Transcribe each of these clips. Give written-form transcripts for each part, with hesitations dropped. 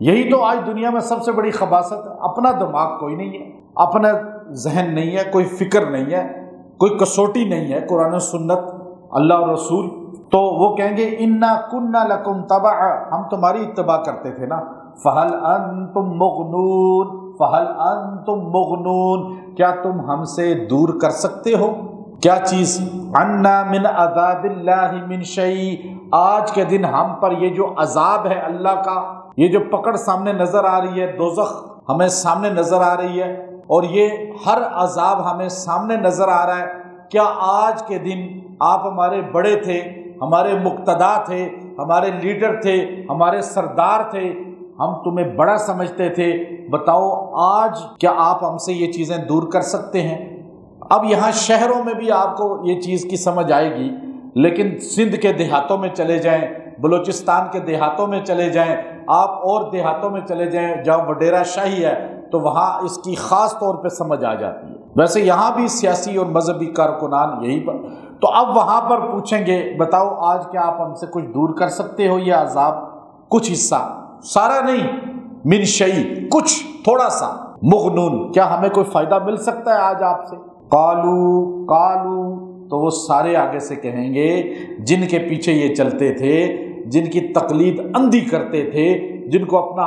یہی تو آج دنیا میں سب سے بڑی خباثت ہے، اپنا دماغ کوئی نہیں ہے، اپنا ذہن نہیں ہے، کوئی فکر نہیں ہے، کوئی کسوٹی نہیں ہے، قرآن و سنت اللہ اور رسول، تو وہ کہیں گے انا کننا لکم تبعا، ہم تمہاری اتباع کرتے تھے نا، فہل انتم مغنون، فہل انتم مغنون، کیا تم ہم سے دور کر سکتے ہو کیا چیز، عنا من عذاب اللہ من شیء، آج کے دن ہم پر یہ جو عذاب ہے اللہ کا، یہ جو پکڑ سامنے نظر آ رہی ہے، دوزخ ہمیں سامنے نظر آ رہی ہے، اور یہ ہر عذاب ہمیں سامنے نظر آ رہا ہے، کیا آج کے دن آپ ہمارے بڑے تھے، ہمارے مقتدا تھے، ہمارے لیڈر تھے، ہمارے سردار تھے، ہم تمہیں بڑا سمجھتے تھے، بتاؤ آج کیا آپ ہم سے یہ چیزیں دور کر سکتے ہیں؟ اب یہاں شہروں میں بھی آپ کو یہ چیز کی سمجھ آئے گی، لیکن سندھ کے دیہاتوں میں چلے جائیں، بلوچستان کے دیہاتوں میں چلے جائیں، آپ اور دیہاتوں میں چلے جائیں جہاں وڈیرہ شاہی ہے، تو وہاں اس کی خاص طور پہ سمجھ آ جاتی ہے۔ ویسے یہاں بھی سیاسی اور مذہبی کارکنان یہی پر، تو اب وہاں پر پوچھیں گے بتاؤ آج کیا آپ ہم سے کچھ دور کر سکتے ہو یہ عذاب، کچھ حصہ، سارا نہیں، من شیء، کچھ تھوڑا سا، مغنون، کیا ہمیں کوئی فائدہ مل سکتا ہے آج آپ سے؟ قالو، تو وہ سارے آگے سے کہیں گے جن کے پیچھے یہ چلتے تھے، جن کی تقلید اندھی کرتے تھے، جن کو اپنا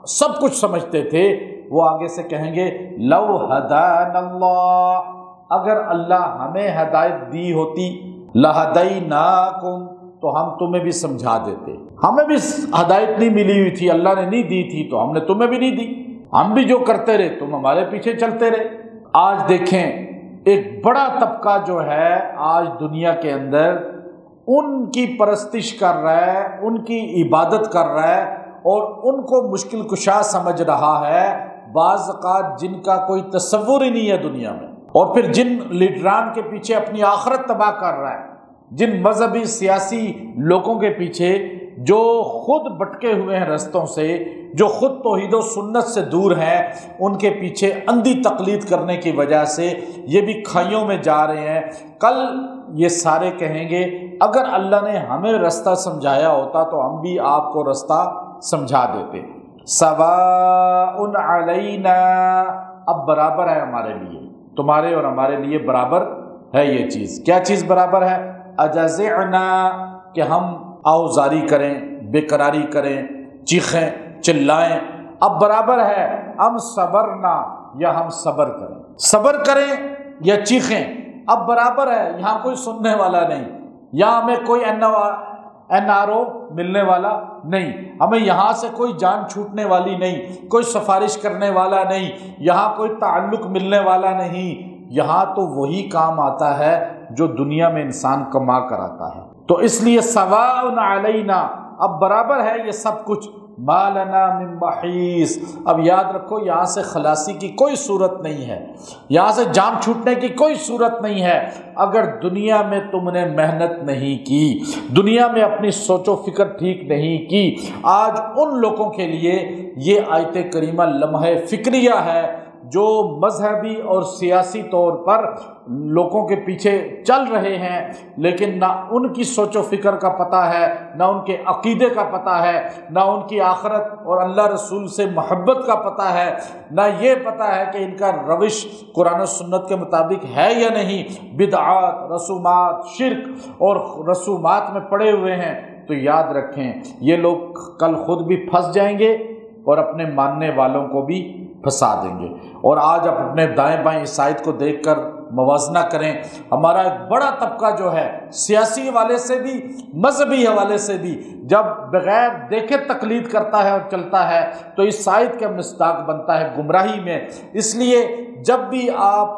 سب کچھ سمجھتے تھے، وہ آگے سے کہیں گے لو ہدانا اللہ، اگر اللہ ہمیں ہدایت دی ہوتی، لہدیناکم، تو ہم تمہیں بھی سمجھا دیتے، ہمیں بھی ہدایت نہیں ملی ہوئی تھی، اللہ نے نہیں دی تھی تو ہم نے تمہیں بھی نہیں دی، ہم بھی جو کرتے رہے تم ہمارے پیچھے چلتے رہے۔ آج دیکھیں ایک بڑا طبقہ جو ہے آج دنیا کے اندر ان کی پرستش کر رہا ہے، ان کی عبادت کر رہا ہے، اور ان کو مشکل کشا سمجھ رہا ہے، بعض اوقات جن کا کوئی تصور ہی نہیں ہے دنیا میں، اور پھر جن لیڈران کے پیچھے اپنی آخرت تباہ کر رہا ہے، جن مذہبی سیاسی لوگوں کے پیچھے جو خود بٹکے ہوئے ہیں رستوں سے، جو خود توحید و سنت سے دور ہیں، ان کے پیچھے اندھی تقلید کرنے کی وجہ سے یہ بھی کھائیوں میں جا رہے ہیں۔ کل یہ سارے کہیں گے اگر اللہ نے ہمیں رستہ سمجھایا ہوتا تو ہم بھی آپ کو رستہ سمجھا دیتے۔ سواء علینا، اب برابر ہے ہمارے لیے، تمہارے اور ہمارے لیے برابر ہے یہ چیز۔ کیا چیز برابر ہے؟ اجزعنا، کہ ہم آوزاری کریں، بے قراری کریں، چیخیں چلائیں، اب برابر ہے، ہم صبرنا، یا ہم صبر کریں، صبر کریں یا چیخیں، اب برابر ہے، یہاں کوئی سننے والا نہیں، یہاں ہمیں کوئی این آر او ملنے والا نہیں، ہمیں یہاں سے کوئی جان چھوٹنے والی نہیں، کوئی سفارش کرنے والا نہیں، یہاں کوئی تعلق ملنے والا نہیں، یہاں تو وہی کام آتا ہے جو دنیا میں انسان کما کر آتا ہے۔ تو اس لیے سواء علینا، اب برابر ہے یہ سب کچھ، ما لنا من محیص، اب یاد رکھو یہاں سے خلاصی کی کوئی صورت نہیں ہے، یہاں سے جان چھوٹنے کی کوئی صورت نہیں ہے، اگر دنیا میں تم نے محنت نہیں کی، دنیا میں اپنی سوچ و فکر ٹھیک نہیں کی۔ آج ان لوگوں کے لیے یہ آیت کریمہ لمحہ فکریہ ہے جو مذہبی اور سیاسی طور پر لوگوں کے پیچھے چل رہے ہیں، لیکن نہ ان کی سوچ و فکر کا پتہ ہے، نہ ان کے عقیدے کا پتہ ہے، نہ ان کی آخرت اور اللہ رسول سے محبت کا پتہ ہے، نہ یہ پتہ ہے کہ ان کا روش قرآن و سنت کے مطابق ہے یا نہیں، بدعات، رسومات، شرک اور رسومات میں پڑے ہوئے ہیں۔ تو یاد رکھیں یہ لوگ کل خود بھی پھنس جائیں گے اور اپنے ماننے والوں کو بھی پھنسا دیں گے۔ اور آج آپ اپنے دائیں بائیں اس آیت کو دیکھ کر موازنہ کریں، ہمارا ایک بڑا طبقہ جو ہے سیاسی حوالے سے بھی مذہبی حوالے سے بھی جب بغیر دیکھے تقلید کرتا ہے اور چلتا ہے تو اس آیت کا مصداق بنتا ہے گمراہی میں۔ اس لیے جب بھی آپ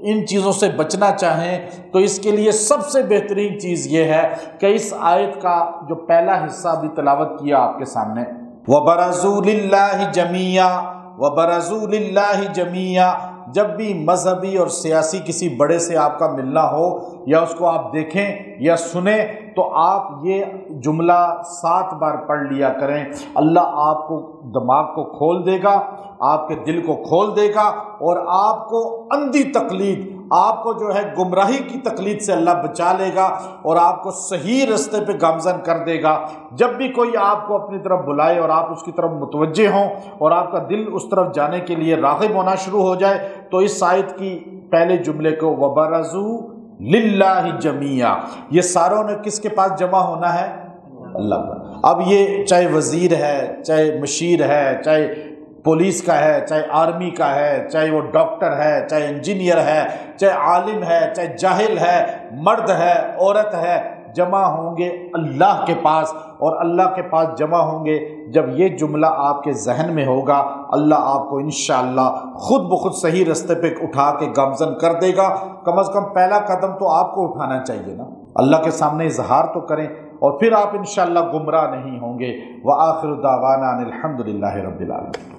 ان چیزوں سے بچنا چاہیں تو اس کے لیے سب سے بہترین چیز یہ ہے کہ اس آیت کا جو پہلا حصہ بھی تلاوت کیا آپ کے سامنے، وَبَرَزُوا لِلَّهِ جَمِيعًا، وَبَرَزُوا لِلَّهِ جَمِيعًا، جب بھی مذہبی اور سیاسی کسی بڑے سے آپ کا ملنا ہو یا اس کو آپ دیکھیں یا سنیں تو آپ یہ جملہ 7 بار پڑھ لیا کریں، اللہ آپ کو دماغ کو کھول دے گا، آپ کے دل کو کھول دے گا، اور آپ کو اندھی تقلید، آپ کو جو ہے گمراہی کی تقلید سے اللہ بچا لے گا اور آپ کو صحیح رستے پہ گامزن کر دے گا۔ جب بھی کوئی آپ کو اپنی طرف بلائے اور آپ اس کی طرف متوجہ ہوں اور آپ کا دل اس طرف جانے کے لیے راغب ہونا شروع ہو جائے، تو اس آیت کی پہلے جملے کو وَبَرَزُوا لِلَّهِ جَمِيعًا، یہ ساروں نے کس کے پاس جمع ہونا ہے؟ اللہ پر۔ اب یہ چاہے وزیر ہے، چاہے مشیر ہے، چاہے پولیس کا ہے، چاہے آرمی کا ہے، چاہے وہ ڈاکٹر ہے، چاہے انجینئر ہے، چاہے عالم ہے، چاہے جاہل ہے، مرد ہے، عورت ہے، جمع ہوں گے اللہ کے پاس، اور اللہ کے پاس جمع ہوں گے۔ جب یہ جملہ آپ کے ذہن میں ہوگا، اللہ آپ کو انشاءاللہ خود بخود صحیح رستے پہ اٹھا کے گامزن کر دے گا۔ کم از کم پہلا قدم تو آپ کو اٹھانا چاہیے نا، اللہ کے سامنے اظہار تو کریں، اور پھر آپ انشاءاللہ گمراہ نہیں ہوں گے۔ وآخر دعوانا ان الحمد للہ رب العالمین۔